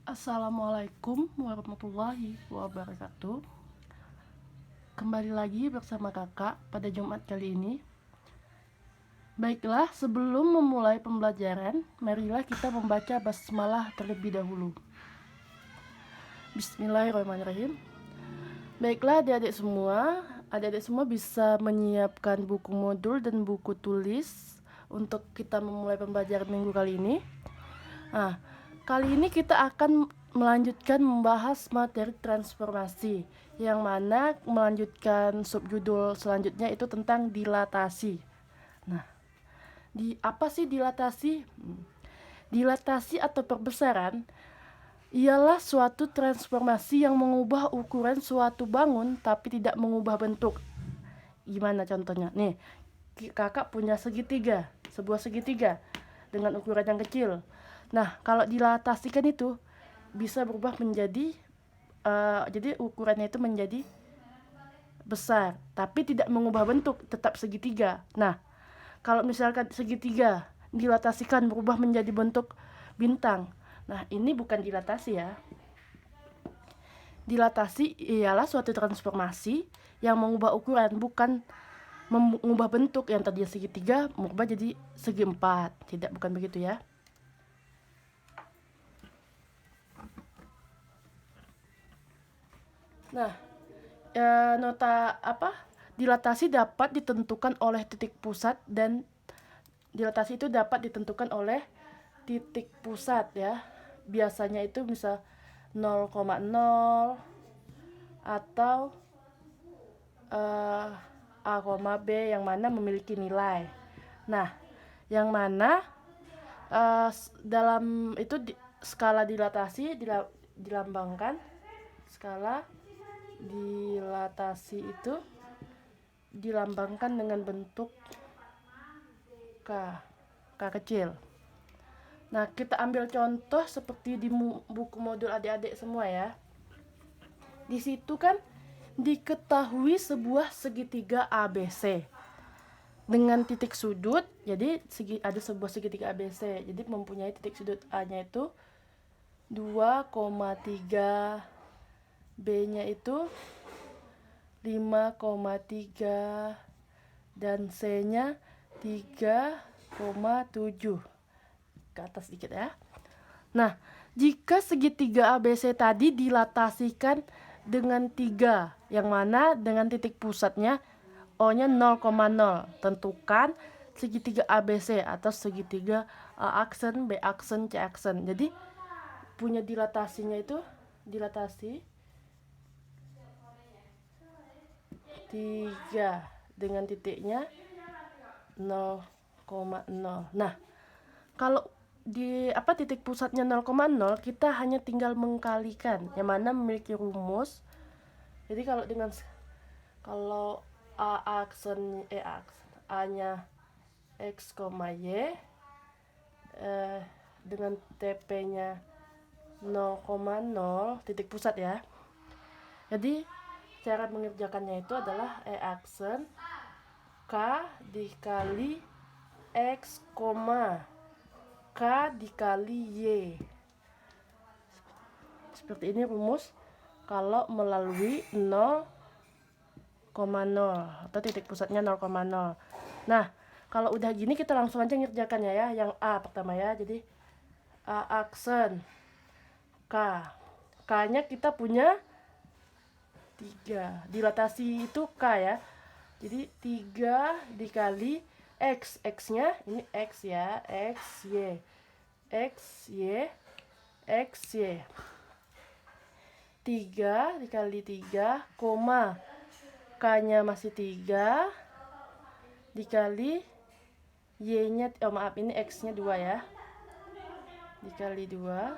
Assalamualaikum warahmatullahi wabarakatuh. Kembali lagi bersama kakak pada Jumat kali ini. Baiklah, sebelum memulai pembelajaran, marilah kita membaca basmalah terlebih dahulu. Bismillahirrahmanirrahim. Baiklah adik-adik semua bisa menyiapkan buku modul dan buku tulis untuk kita memulai pembelajaran minggu kali ini. Nah, kali ini kita akan melanjutkan membahas materi transformasi, yang mana melanjutkan subjudul selanjutnya itu tentang dilatasi. Nah, apa sih dilatasi? Dilatasi atau perbesaran ialah suatu transformasi yang mengubah ukuran suatu bangun tapi tidak mengubah bentuk. Gimana contohnya? Nih, kakak punya sebuah segitiga dengan ukuran yang kecil. Nah, kalau dilatasikan itu bisa berubah menjadi jadi ukurannya itu menjadi besar, tapi tidak mengubah bentuk, tetap segitiga. Nah, kalau misalkan segitiga dilatasikan berubah menjadi bentuk bintang. Nah, ini bukan dilatasi ya. Dilatasi ialah suatu transformasi yang mengubah ukuran, bukan mengubah bentuk yang tadinya segitiga mengubah jadi segi empat. Tidak, bukan begitu ya. Nah, nota dilatasi dapat ditentukan oleh titik pusat, dan dilatasi itu dapat ditentukan oleh titik pusat ya. Biasanya itu bisa 0,0 atau A, B yang mana memiliki nilai. Nah, yang mana dalam itu skala dilatasi dilambangkan. Skala dilatasi itu dilambangkan dengan bentuk K kecil. Nah, kita ambil contoh seperti di buku modul adik-adik semua ya. Di situ kan diketahui sebuah segitiga ABC dengan titik sudut. Jadi ada sebuah segitiga ABC. Jadi mempunyai titik sudut A-nya itu 2,3, B-nya itu 5,3, dan C-nya 3,7. Ke atas sedikit ya. Nah, jika segitiga ABC tadi dilatasikan dengan 3, yang mana dengan titik pusatnya O-nya 0,0, tentukan segitiga ABC atau segitiga A aksen, B aksen, C aksen. Jadi punya dilatasinya itu dilatasi 3 dengan titiknya 0,0. Nah, kalau di titik pusatnya 0,0, kita hanya tinggal mengkalikan, yang mana memiliki rumus. Jadi kalau A aksen A-nya X, Y dengan TP-nya 0,0 titik pusat ya. Jadi cara mengerjakannya itu adalah E aksen K dikali X, K dikali Y. Seperti ini rumus kalau melalui 0,0 atau titik pusatnya 0,0. Nah, kalau udah gini kita langsung aja ngerjakannya ya. Yang A pertama ya. Jadi A aksen K. K-nya kita punya 3. Dilatasi itu K ya. Jadi 3 dikali X. X-nya ini X ya. X, Y. X, Y. X, Y. 3 dikali 3, K-nya masih 3 dikali Y-nya, ini X-nya 2 ya. Dikali 2,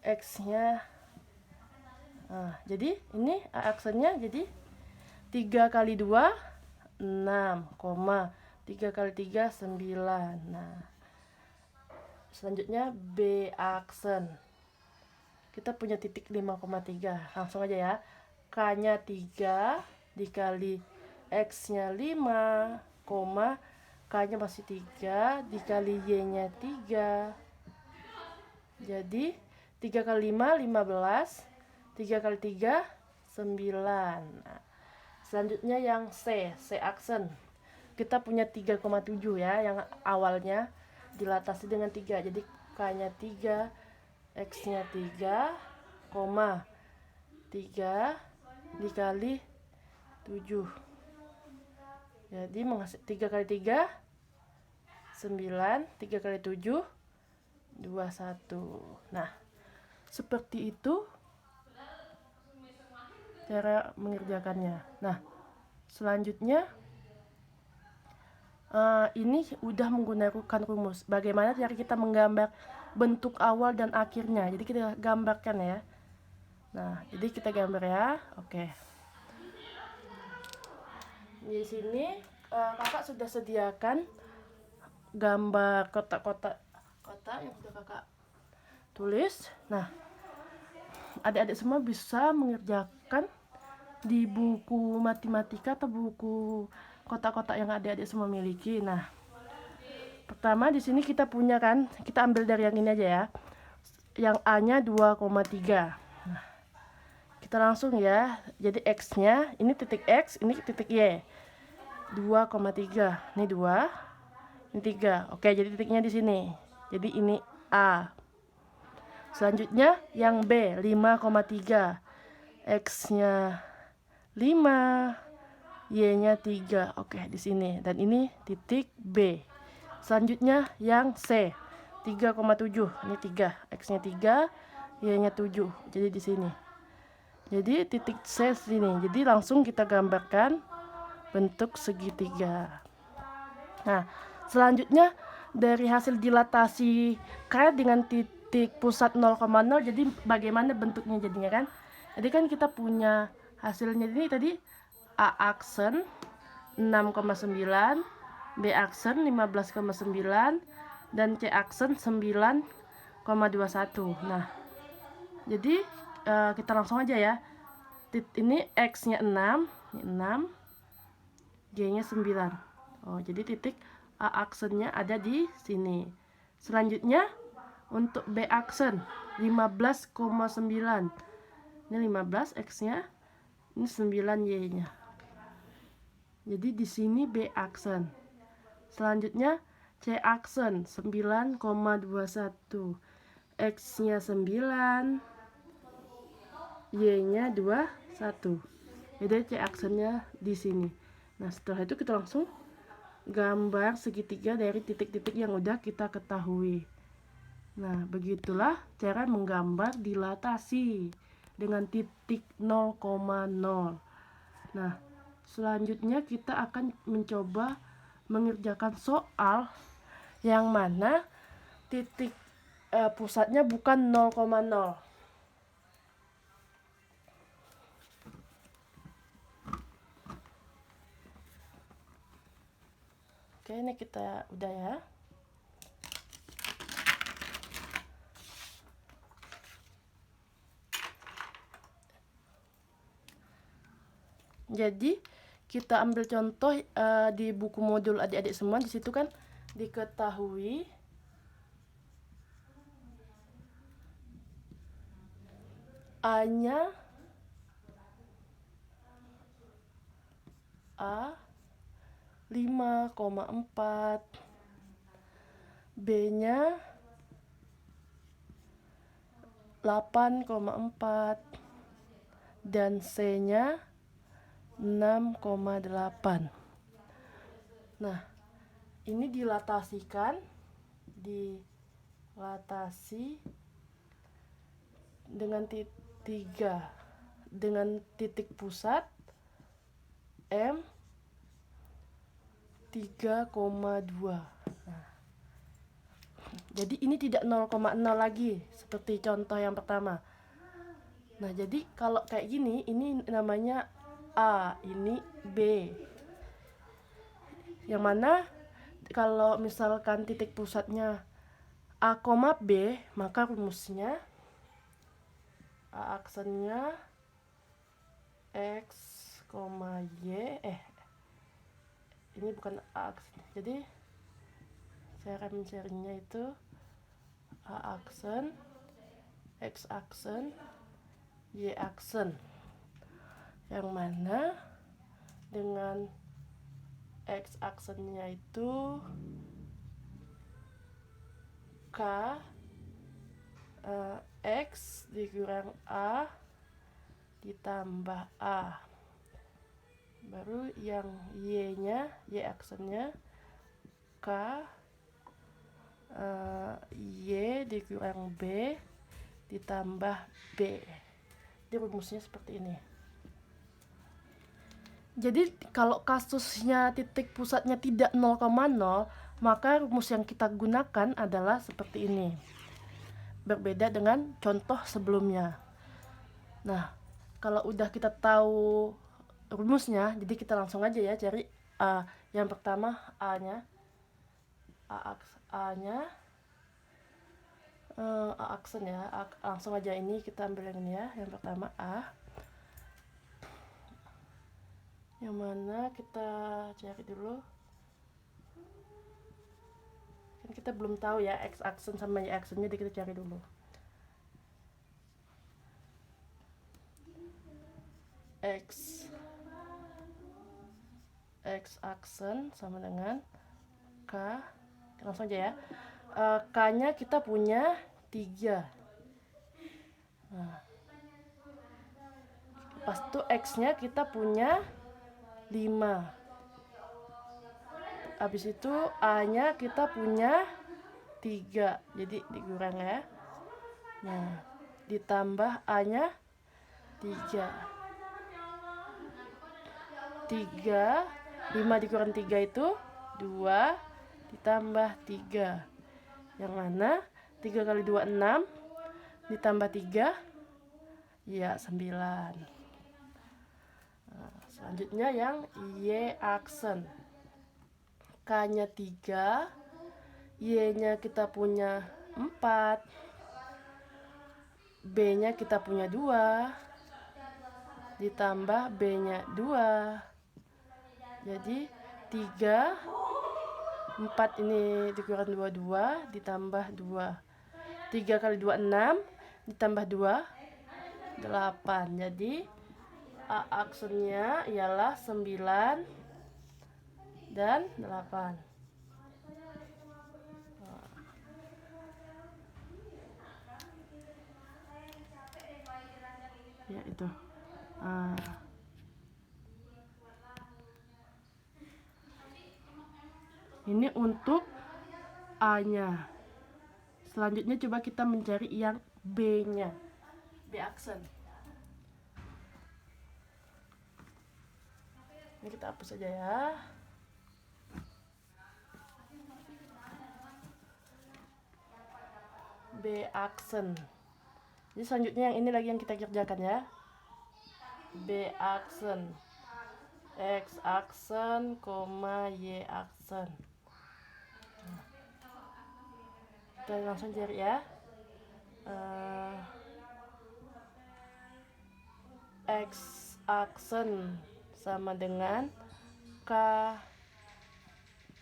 X-nya. Nah, jadi ini A aksennya jadi 3 kali 2 6, 3 kali 3 9. Nah, selanjutnya B aksen. Kita punya titik 5,3. Langsung aja ya. K-nya 3 dikali X-nya 5, K-nya masih 3 dikali Y-nya 3. Jadi 3 kali 5, 15. 3 kali 3, 9. Nah, selanjutnya yang C aksen. Kita punya 3,7 ya, yang awalnya dilatasi dengan 3. Jadi K-nya 3, X-nya 3, koma 3 dikali 7. Jadi 3 kali 3, 9. 3 kali 7, 21. Nah, seperti itu cara mengerjakannya. Nah, selanjutnya ini udah menggunakan rumus. Bagaimana cara kita menggambar bentuk awal dan akhirnya. Jadi kita gambarkan ya. Nah, jadi kita gambar ya. Oke. Di sini kakak sudah sediakan gambar kotak-kotak yang sudah kakak tulis. Nah, adik-adik semua bisa mengerjakan di buku matematika atau buku kotak-kotak yang adik-adik semua miliki. Nah, pertama di sini kita punya kan, kita ambil dari yang ini aja ya. Yang A-nya 2,3. Nah, kita langsung ya. Jadi X-nya, ini titik X, ini titik Y. 2,3. Ini 2, ini 3. Oke, jadi titiknya di sini. Jadi ini A. Selanjutnya yang B, 5,3. X-nya 5, Y-nya 3. Oke, di sini. Dan ini titik B. Selanjutnya yang C, 3,7. Ini 3, X-nya 3, Y-nya 7. Jadi di sini. Jadi titik C sini. Jadi langsung kita gambarkan bentuk segitiga. Nah, selanjutnya dari hasil dilatasi K dengan titik pusat 0,0, jadi bagaimana bentuknya jadinya kan? Jadi kan kita punya hasilnya ini tadi A aksen 6,9, B aksen 15,9, dan C aksen 9,21. Nah, jadi kita langsung aja ya. Ini X-nya 6, G-nya 9. Oh, jadi titik A aksennya ada di sini. Selanjutnya untuk B aksen 15,9. Ini 15 X-nya, ini 9 Y-nya. Jadi di sini B aksen. Selanjutnya C aksen 9,21. X-nya 9, Y-nya 21. Jadi C aksennya di sini. Nah, setelah itu kita langsung gambar segitiga dari titik-titik yang udah kita ketahui. Nah, begitulah cara menggambar dilatasi dengan titik 0,0. Nah, selanjutnya kita akan mencoba mengerjakan soal yang mana titik pusatnya bukan 0,0. Oke, ini kita udah ya. Jadi kita ambil contoh di buku modul adik-adik semua. Di situ kan diketahui A-nya A 5,4, B-nya 8,4, dan C-nya 6,8. Nah, ini dilatasi dengan dengan titik pusat M 3,2. Nah, jadi ini tidak 0,0 lagi seperti contoh yang pertama. Nah, jadi kalau kayak gini, ini namanya A, ini B. Yang mana kalau misalkan titik pusatnya A, B, maka rumusnya A aksennya X, Y, ini bukan A aksen. Jadi cara mencarinya itu A aksen X aksen, Y aksen, yang mana dengan X aksennya itu K X dikurang A ditambah A. Baru yang Y-nya, Y aksennya K Y dikurang B ditambah B. Jadi rumusnya seperti ini. Jadi kalau kasusnya titik pusatnya tidak 0,0, maka rumus yang kita gunakan adalah seperti ini. Berbeda dengan contoh sebelumnya. Nah, kalau udah kita tahu rumusnya, jadi kita langsung aja ya cari yang pertama A-nya. A-nya A aksen ya. Langsung aja ini kita ambil yang ini ya. Yang pertama A. Yang mana kita cari dulu. Kan kita belum tahu ya X aksen sama Y aksennya, jadi kita cari dulu. X aksen sama dengan K. Langsung aja ya. K-nya kita punya 3. Nah, pas itu X-nya kita punya 5. Habis itu A-nya kita punya 3. Jadi dikurang ya. Nah, ditambah A-nya 3. 5 dikurang 3 itu 2 ditambah 3. Yang mana 3 kali 2 6 ditambah 3 ya 9. Nah, selanjutnya yang Y aksen. K-nya 3, Y-nya kita punya 4, B-nya kita punya 2 ditambah B-nya 2. Jadi 3 4 ini dikurang 2 ditambah 2. 3 kali 2 6 ditambah 2 8. Jadi A aksennya ialah 9 dan 8. Ya itu. Ini untuk A-nya. Selanjutnya coba kita mencari yang B-nya. B aksen. Ini kita hapus saja ya. B aksen. Jadi selanjutnya yang ini lagi yang kita kerjakan ya. B aksen, X aksen, Y aksen. Kita langsung cari ya. X aksen sama dengan K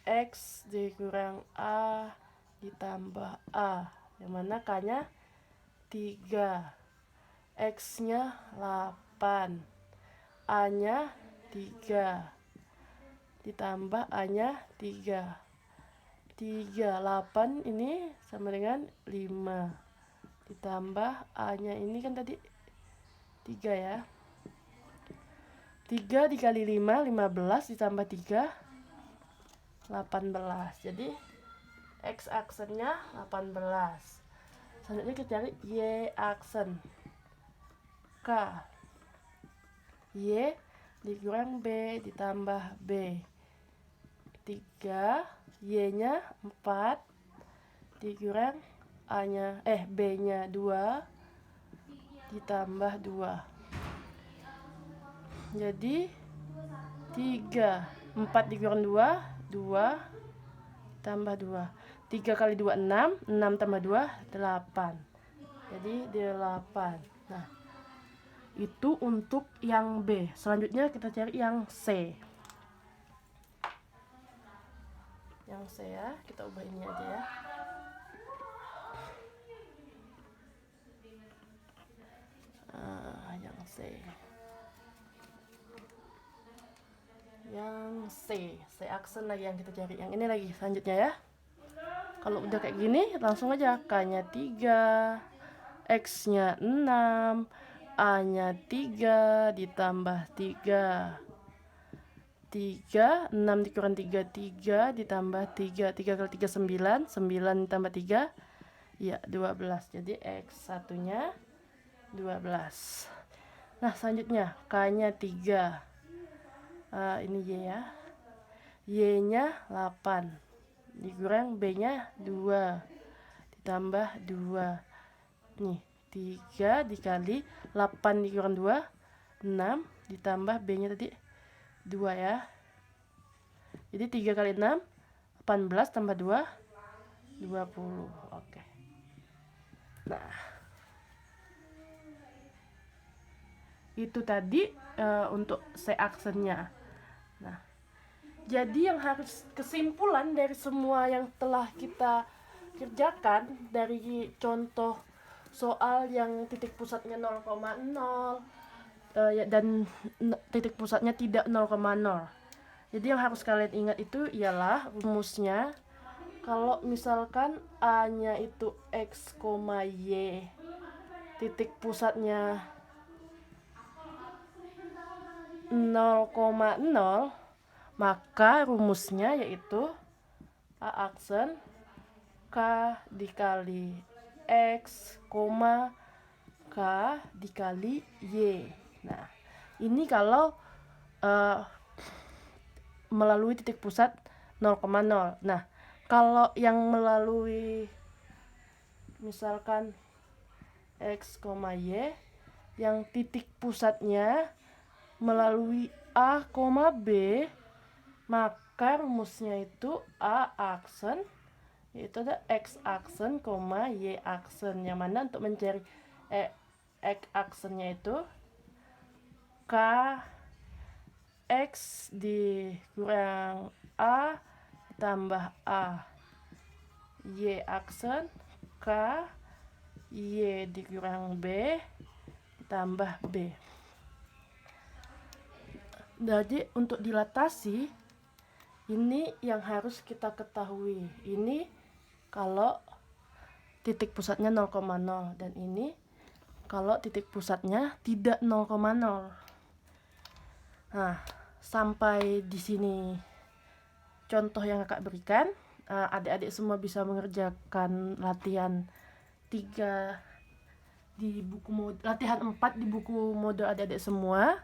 X dikurang A ditambah A. Yang mana K-nya 3, X-nya 8, A-nya 3 ditambah A-nya 3. 8 ini sama dengan 5 ditambah A-nya ini kan tadi 3 ya. 3 dikali 5 15 ditambah 3 18. Jadi X aksennya 18. Selanjutnya kita cari Y aksen. K Y dikurang B ditambah B. 3 Y-nya 4 dikurang A-nya B-nya 2 ditambah 2. Jadi 4 dikurang 2 tambah 2. 3 kali 2 6 tambah 2 8. Jadi 8. Nah, itu untuk yang B. Selanjutnya kita cari yang C. Yang C ya, kita ubah ini aja ya. C aksen lagi yang kita cari. Yang ini lagi selanjutnya ya. Kalau udah kayak gini langsung aja K-nya 3, X-nya 6, A-nya 3 ditambah 3. 3, 6 dikurang 3, 3 ditambah 3. 3 kali 3 9, 9 ditambah 3 ya 12. Jadi X1 nya 12. Nah selanjutnya K-nya 3, ini Y ya, Y nya 8 dikurang B nya 2 ditambah 2. Nih 3 dikali 8 dikurang 2 6 ditambah B nya tadi 2 ya. Jadi 3 kali 6 18 tambah 2 20. Oke. Nah itu tadi untuk C aksennya. Nah jadi yang harus kesimpulan dari semua yang telah kita kerjakan dari contoh soal yang titik pusatnya 0,0 dan titik pusatnya tidak 0,0. Jadi yang harus kalian ingat itu ialah rumusnya. Kalau misalkan A-nya itu X, Y, titik pusatnya 0,0, maka rumusnya yaitu A aksen K dikali X, K dikali Y. Nah ini kalau melalui titik pusat 0,0. Nah kalau yang melalui misalkan X, Y yang titik pusatnya melalui A, B, maka rumusnya itu A aksen yaitu ada X aksen, Y aksen. Yang mana untuk mencari X aksennya itu K X dikurang A ditambah A. Y aksen K Y dikurang B ditambah B. Jadi untuk dilatasi ini yang harus kita ketahui. Ini kalau titik pusatnya 0,0 dan ini kalau titik pusatnya tidak 0,0. Nah, sampai di sini contoh yang kakak berikan. Adik-adik semua bisa mengerjakan latihan 3 di buku latihan 4 di buku modul adik-adik semua.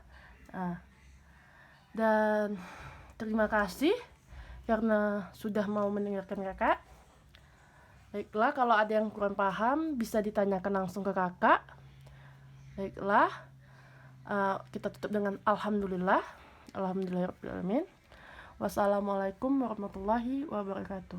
Dan terima kasih karena sudah mau mendengarkan kakak. Baiklah, kalau ada yang kurang paham bisa ditanyakan langsung ke kakak. Baiklah, kita tutup dengan alhamdulillah. Alhamdulillahirabbil alamin. Wassalamualaikum warahmatullahi wabarakatuh.